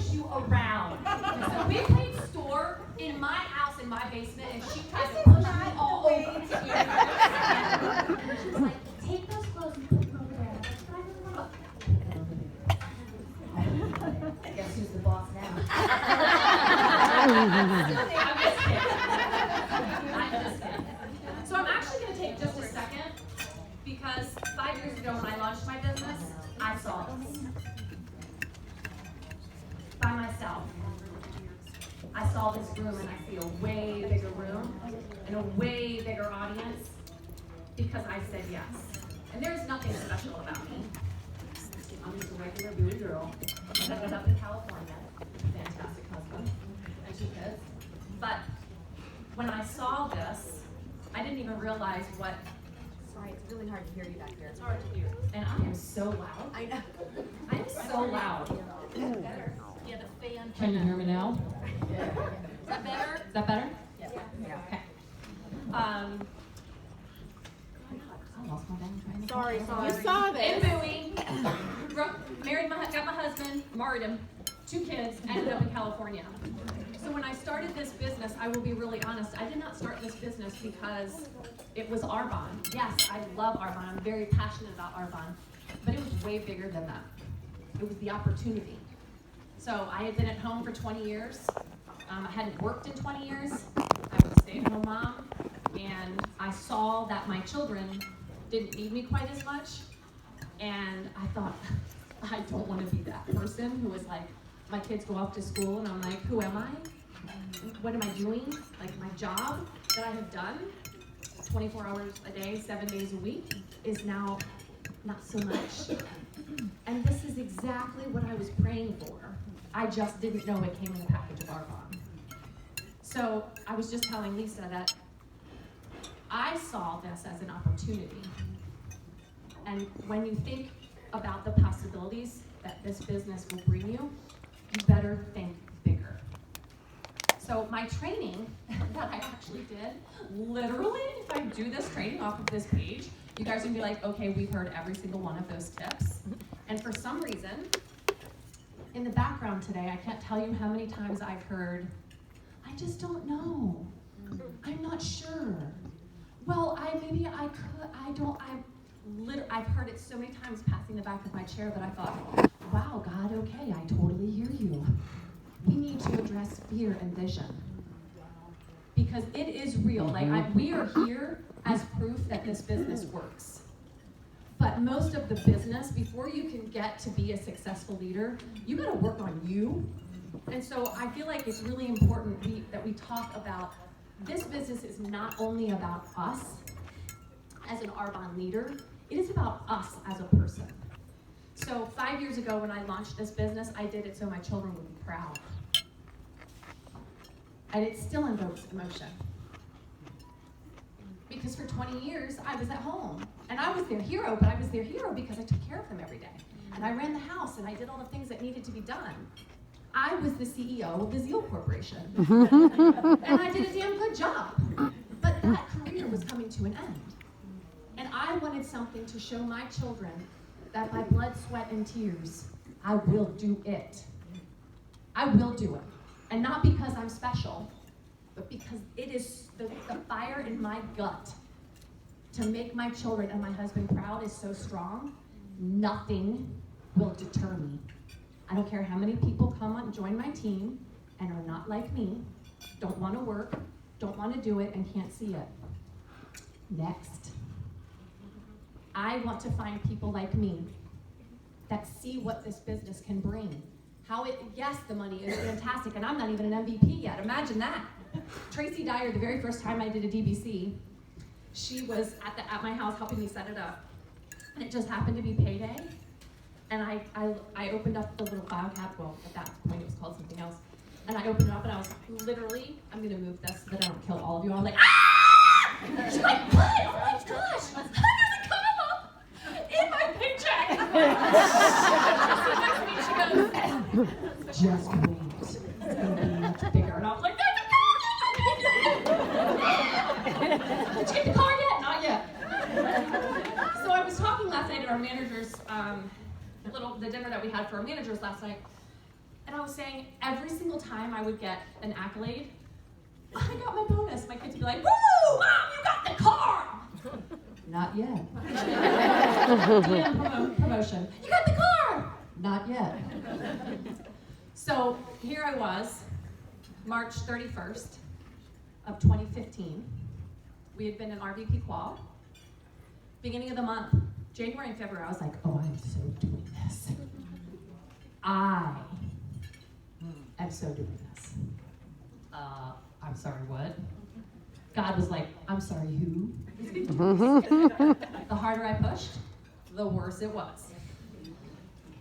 push you around. So we played store in my house, in my basement, and she tried to push me all over to here. And she was like, take those clothes and put them over there. Guess who's the boss now? I'm just kidding. So I'm actually going to take just a second, because 5 years ago when I launched my business, I saw this by myself. I saw this room and I see a way bigger room and a way bigger audience because I said yes. And there's nothing special about me. I'm just a regular booty girl. I ended up in California. Fantastic husband and 2 kids. But when I saw this, I didn't even realize what. Sorry, it's really hard to hear you back there. It's hard to hear. And I am so loud. I know. I am so loud. Better. Yeah, the fan. Can you hear me now? Is that better? Is that better? Yeah. Okay. I lost my balance. Sorry. You saw In this. Bowie, got my husband, married him, 2 kids, ended up in California. So when I started this business, I will be really honest, I did not start this business because it was Arbonne. Yes, I love Arbonne. I'm very passionate about Arbonne, but it was way bigger than that. It was the opportunity. So I had been at home for 20 years. I hadn't worked in 20 years. I was a stay-at-home mom, and I saw that my children didn't need me quite as much, and I thought, I don't want to be that person who was like, my kids go off to school, and I'm like, who am I? What am I doing? Like, my job that I have done 24 hours a day, 7 days a week is now not so much. And this is exactly what I was praying for. I just didn't know it came in a package of Arbonne. So I was just telling Lisa that I saw this as an opportunity. And when you think about the possibilities that this business will bring you, you better think bigger. So my training that I actually did, literally, if I do this training off of this page, you guys are gonna be like, okay, we've heard every single one of those tips. And for some reason, in the background today, I can't tell you how many times I've heard, I just don't know. I'm not sure. Well, I've heard it so many times passing the back of my chair that I thought, wow, God, okay, I totally hear you. We need to address fear and vision. Because it is real. We are here as proof that this business works. But most of the business, before you can get to be a successful leader, you gotta work on you. And so I feel like it's really important that we talk about this business is not only about us as an Arbonne leader, it is about us as a person. So 5 years ago when I launched this business, I did it so my children would be proud. And it still invokes emotion. Because for 20 years, I was at home. And I was their hero, but I was their hero because I took care of them every day. And I ran the house, and I did all the things that needed to be done. I was the CEO of the Ziehl Corporation. And I did a damn good job. But that career was coming to an end. And I wanted something to show my children that by blood, sweat, and tears, I will do it. I will do it. And not because I'm special, but because it is the fire in my gut to make my children and my husband proud is so strong, nothing will deter me. I don't care how many people come and join my team and are not like me, don't want to work, don't want to do it, and can't see it. Next. I want to find people like me that see what this business can bring. Yes, the money is fantastic, and I'm not even an MVP yet. Imagine that. Tracy Dyer, the very first time I did a DBC, she was at my house helping me set it up. And it just happened to be payday. And I opened up the little file cabinet. Well, at that point it was called something else. And I opened it up and I was literally, I'm gonna move this so that I don't kill all of you. I was like, ah! She's like, what? Oh my gosh! How does it come up in my paycheck? She goes, just wait. It's gonna be much bigger. And I was like, did you get the car yet? Not yet. So I was talking last night at our managers, the dinner that we had for our managers last night, And I was saying every single time I would get an accolade, I got my bonus. My kids would be like, woo, Mom, you got the car. Not yet. DM promotion. You got the car. Not yet. So here I was, March 31st of 2015. We had been in RVP qual. Beginning of the month, January and February, I was like, oh, I'm so doing this. I am so doing this. I'm sorry, what? God was like, I'm sorry, who? The harder I pushed, the worse it was.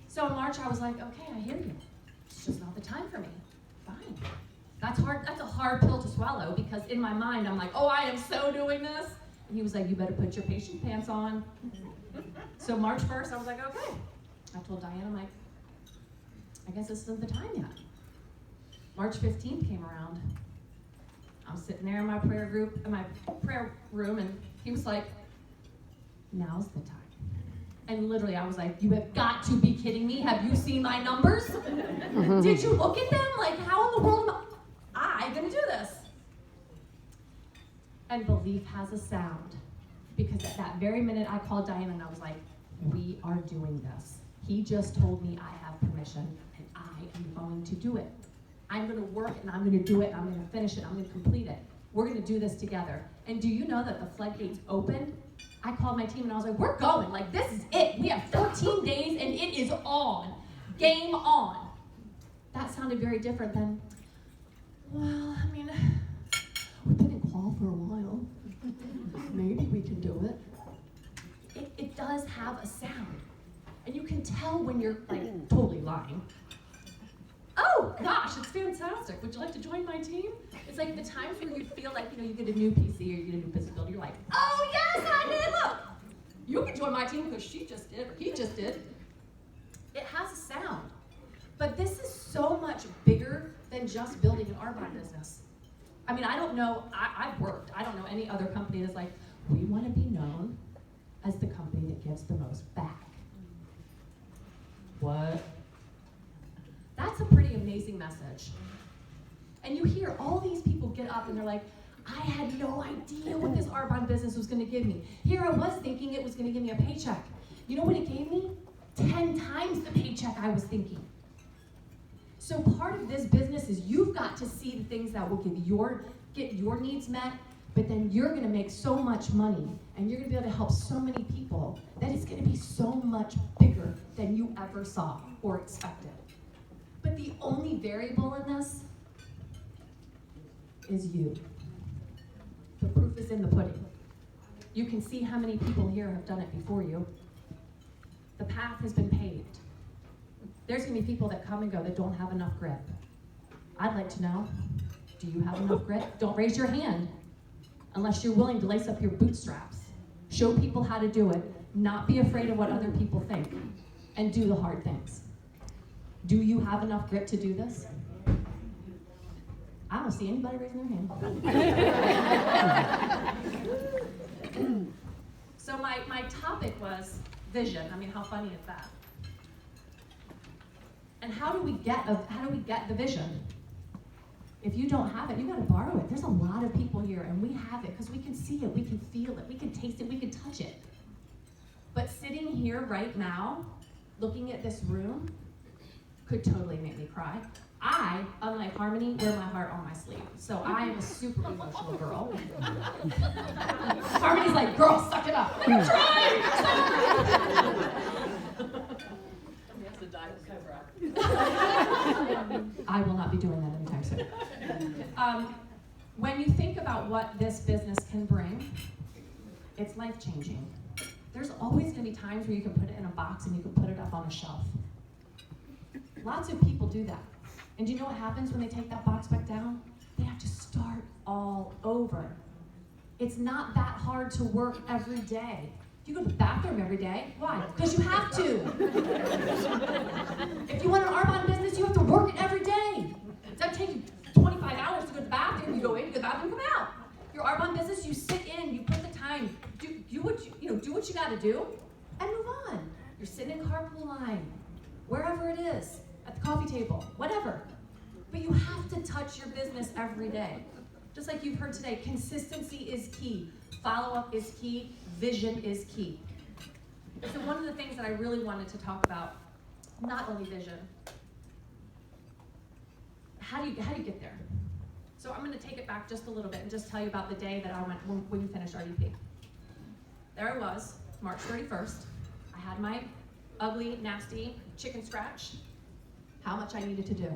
So in March, I was like, okay, I hear you. It's just not the time for me. Fine. That's hard. That's a hard pill to swallow because in my mind, I'm like, oh, I am so doing this. And he was like, you better put your patient pants on. So March 1st, I was like, okay. I told Diane, I'm like, I guess this isn't the time yet. March 15th came around. I'm sitting there in my prayer group, in my prayer room, and he was like, now's the time. And literally, I was like, you have got to be kidding me. Have you seen my numbers? Did you look at them? Like, how in the world am I gonna do this? And belief has a sound. Because at that very minute, I called Diane and I was like, we are doing this. He just told me I have permission, and I am going to do it. I'm gonna work, and I'm gonna do it, and I'm gonna finish it, I'm gonna complete it. We're gonna do this together. And do you know that the floodgates opened? I called my team and I was like, we're going, like this is it. We have 14 days and it is on. Game on. That sounded very different than, well, I mean, we've been in qual for a while. Maybe we can do it. It does have a sound. And you can tell when you're like totally lying. Oh gosh, it's fantastic. Would you like to join my team? It's like the times where you feel like, you get a new PC or you get a new business builder, you're like, oh yes, I did, look. You can join my team because she just did, or he just did. It has a sound. But this is so much bigger than just building an Arbonne business. I mean, I don't know, I've worked, I don't know any other company that's like, we want to be known as the company that gives the most back. What? That's a pretty amazing message. And you hear all these people get up and they're like, I had no idea what this Arbonne business was gonna give me. Here I was thinking it was gonna give me a paycheck. You know what it gave me? 10 times the paycheck I was thinking. So part of this business is you've got to see the things that will get your needs met, but then you're gonna make so much money and you're gonna be able to help so many people that it's gonna be so much bigger than you ever saw or expected. But the only variable in this is you. The proof is in the pudding. You can see how many people here have done it before you. The path has been paved. There's gonna be people that come and go that don't have enough grit. I'd like to know, do you have enough grit? Don't raise your hand unless you're willing to lace up your bootstraps. Show people how to do it, not be afraid of what other people think, and do the hard things. Do you have enough grit to do this? I don't see anybody raising their hand. So my topic was vision. I mean, how funny is that? And how do we get the vision? If you don't have it, you got to borrow it. There's a lot of people here, and we have it because we can see it, we can feel it, we can taste it, we can touch it. But sitting here right now, looking at this room, could totally make me cry. I, unlike Harmony, wear my heart on my sleeve. So I am a super emotional girl. Harmony's like, girl, suck it up. I'm trying. I will not be doing that anytime soon. When you think about what this business can bring, it's life-changing. There's always going to be times where you can put it in a box and you can put it up on a shelf. Lots of people do that. And do you know what happens when they take that box back down? They have to start all over. It's not that hard to work every day. You go to the bathroom every day. Why? Because you have to. If you want an Arbonne business, you have to work it every day. It doesn't take you 25 hours to go to the bathroom. You go in, you go to the bathroom, come out. Your Arbonne business, you sit in, you put the time, do what you got to do, and move on. You're sitting in carpool line, wherever it is, at at the coffee table, whatever. But you have to touch your business every day. Just like you've heard today, consistency is key. Follow-up is key. Vision is key. So one of the things that I really wanted to talk about, not only vision, how do you get there? So I'm going to take it back just a little bit and just tell you about the day that I went when we finished RDP. There I was, March 31st. I had my ugly, nasty chicken scratch, how much I needed to do.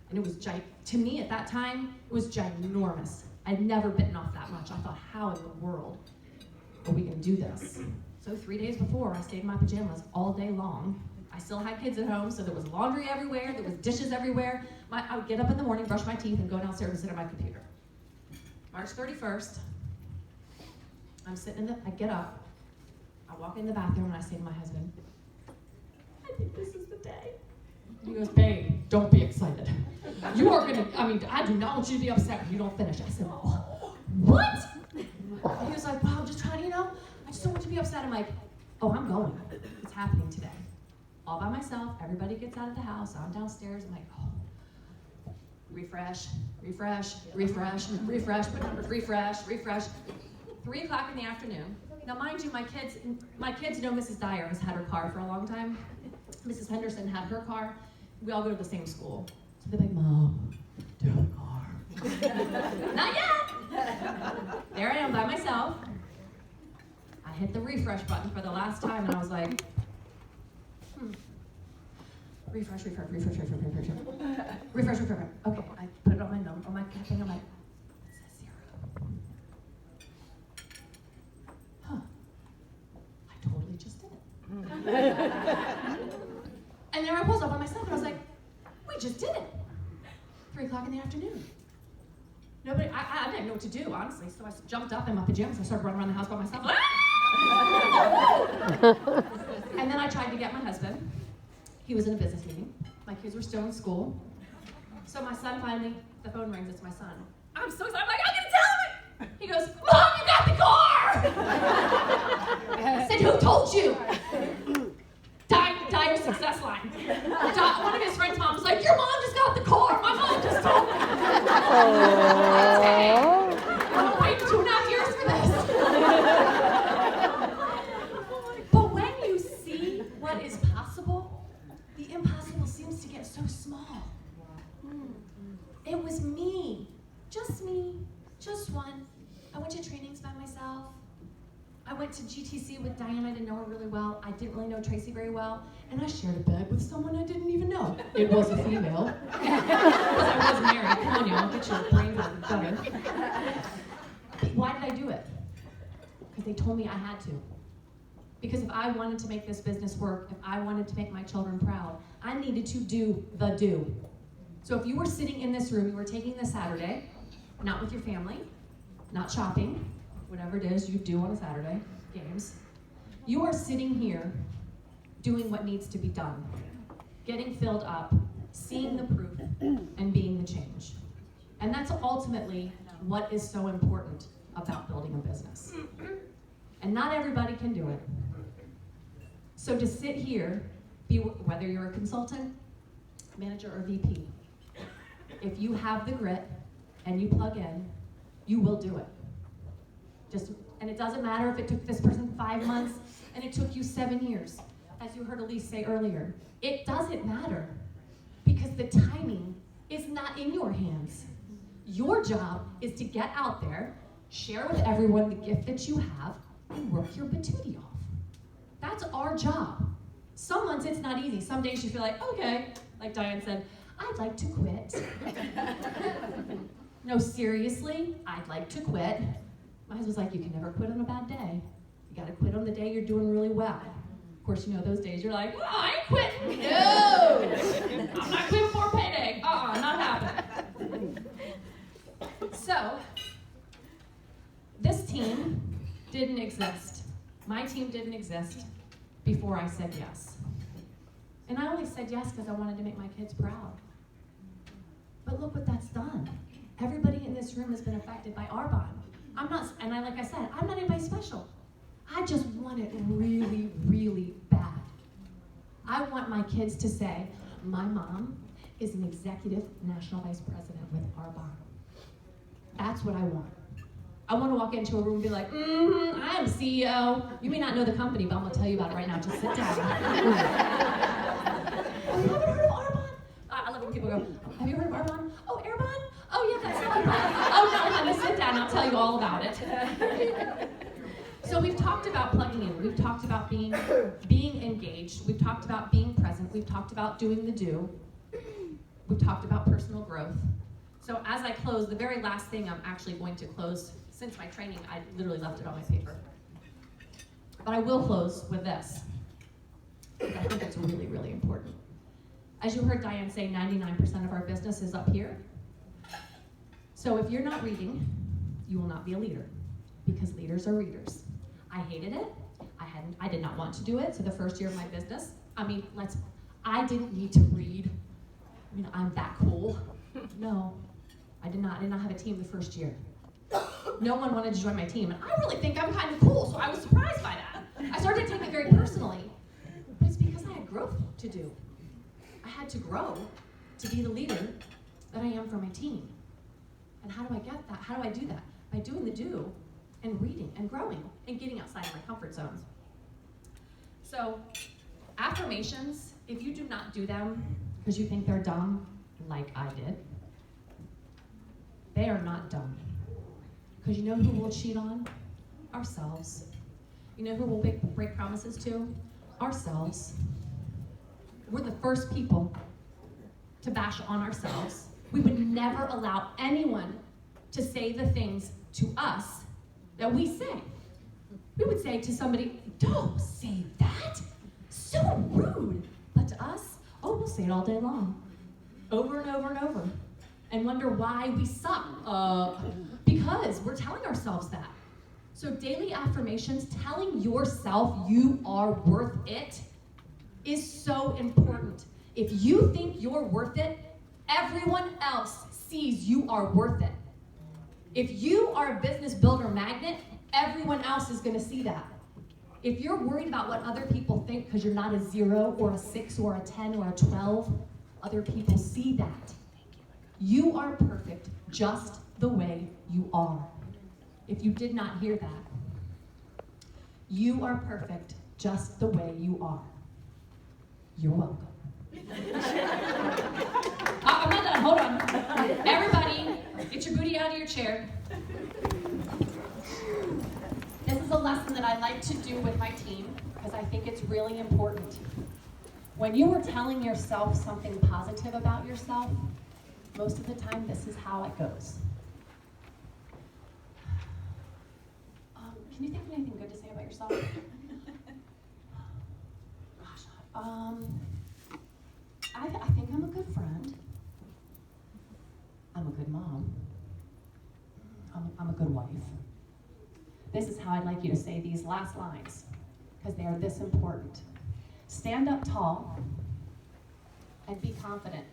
And it was, to me at that time, it was ginormous. I'd never bitten off that much. I thought, how in the world are we going to do this? So 3 days before, I stayed in my pajamas all day long. I still had kids at home, so there was laundry everywhere, there was dishes everywhere. I would get up in the morning, brush my teeth, and go downstairs and sit at my computer. March 31st, I'm sitting I get up, I walk in the bathroom, and I say to my husband, I think this is the day. He goes, babe, don't be excited. You are gonna, I do not want you to be upset when you don't finish. I said, oh, what? He was like, wow, I'm just trying to, I just don't want you to be upset. I'm like, oh, I'm going. It's happening today. All by myself, everybody gets out of the house, I'm downstairs, I'm like, oh, refresh, put numbers, refresh. 3 o'clock in the afternoon. Now mind you, my kids know Mrs. Dyer has had her car for a long time. Mrs. Henderson had her car. We all go to the same school. So they're like, Mom, do you have a car? Not yet! There I am by myself. I hit the refresh button for the last time and I was like, refresh. Okay, I put it on my number, on my thing, I'm like, it says 0. Huh, I totally just did it. And there I was all by myself, and I was like, we just did it. 3 o'clock in the afternoon. Nobody, I didn't know what to do, honestly, so I jumped up in my pajamas, I started running around the house by myself, and then I tried to get my husband. He was in a business meeting. My kids were still in school. So my son finally, the phone rings, it's my son. I'm so excited, I'm like, I'm gonna tell him! He goes, Mom, you got the car! I said, who told you? Dire success line. One of his friends' mom was like, your mom just got the car. My mom just told me. Okay. I'm gonna wait 2.5 years for this. But when you see what is possible, the impossible seems to get so small. It was me, just one. I went to trainings by myself. I went to GTC with Diane. I didn't know her really well. I didn't really know Tracy very well. And I shared a bed with someone I didn't even know. It was a female. Because I wasn't married. Come on, y'all. Get your brains out better. Why did I do it? Because they told me I had to. Because if I wanted to make this business work, if I wanted to make my children proud, I needed to do the do. So if you were sitting in this room, you were taking this Saturday, not with your family, not shopping, whatever it is you do on a Saturday, games, you are sitting here doing what needs to be done, getting filled up, seeing the proof, and being the change. And that's ultimately what is so important about building a business. And not everybody can do it. So to sit here, whether you're a consultant, manager, or VP, if you have the grit and you plug in, you will do it. And it doesn't matter if it took this person 5 months and it took you 7 years. As you heard Elise say earlier, it doesn't matter because the timing is not in your hands. Your job is to get out there, share with everyone the gift that you have, and work your patootie off. That's our job. Some months it's not easy. Some days you feel like, okay, like Diane said, I'd like to quit. No, seriously, I'd like to quit. My husband's like, you can never quit on a bad day. You gotta quit on the day you're doing really well. Of course, you know those days you're like, oh, I ain't quitting. No, I'm not quitting for payday. Not happening. So, this team didn't exist. My team didn't exist before I said yes. And I only said yes because I wanted to make my kids proud. But look what that's done. Everybody in this room has been affected by our bond. Like I said, I'm not anybody special. I just want it really, really bad. I want my kids to say, my mom is an executive national vice president with Arbonne. That's what I want. I want to walk into a room and be like, I'm CEO. You may not know the company, but I'm going to tell you about it right now. Just sit down. Oh, you haven't heard of Arbonne? I love when people go, have you heard of Arbonne? Oh, Arbonne? Oh, yeah, that's Arbonne. Oh, no, honey, sit down. I'll tell you all about it. So we've talked about plugging in. We've talked about being engaged. We've talked about being present. We've talked about doing the do. We've talked about personal growth. So as I close, the very last thing I'm actually going to close, since my training, I literally left it on my paper. But I will close with this. I think it's really, really important. As you heard Diane say, 99% of our business is up here. So if you're not reading, you will not be a leader, because leaders are readers. I hated it. I did not want to do it. So the first year of my business, I didn't need to read. I'm that cool. No, I did not have a team the first year. No one wanted to join my team, and I really think I'm kind of cool, so I was surprised by that. I started to take it very personally, but it's because I had growth to do. I had to grow to be the leader that I am for my team. And how do I get that? How do I do that? By doing the do, and reading, and growing, and getting outside of my comfort zones. So, affirmations, if you do not do them because you think they're dumb, like I did, they are not dumb. Because you know who we'll cheat on? Ourselves. You know who we'll break promises to? Ourselves. We're the first people to bash on ourselves. We would never allow anyone to say the things to us that we say. We would say to somebody, don't say that, so rude. But to us, oh, we'll say it all day long, over and over and over, and wonder why we suck. Because we're telling ourselves that. So daily affirmations, telling yourself you are worth it, is so important. If you think you're worth it, everyone else sees you are worth it. If you are a business builder magnet, everyone else is going to see that. If you're worried about what other people think because you're not a 0 or a 6 or a 10 or a 12, other people see that. You are perfect just the way you are. If you did not hear that, you are perfect just the way you are. You're welcome. I'm not done, hold on. Everybody, get your booty out of your chair. This is a lesson that I like to do with my team because I think it's really important. When you are telling yourself something positive about yourself, most of the time this is how it goes. Can you think of anything good to say about yourself? Gosh, I think I'm a good friend. I'm a good mom. I'm a good wife. This is how I'd like you to say these last lines, because they are this important. Stand up tall and be confident.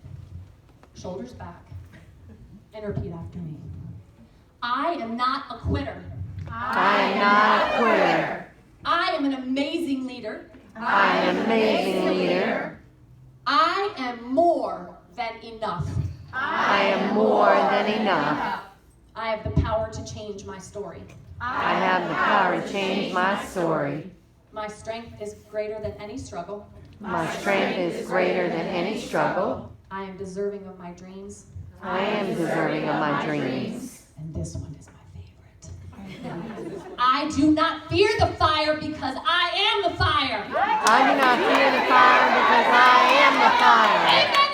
Shoulders back, and repeat after me. I am not a quitter. I am not a quitter. I am an amazing leader. I am an amazing leader. I am more than enough. I am more than enough. I have the power to change my story. I have the power to change my story. My strength is greater than any struggle. My strength is greater than any struggle. I am deserving of my dreams. I am deserving of my dreams. And this one is my favorite. I do not fear the fire because I am the fire. I do not fear the fire because I am the fire. Amen.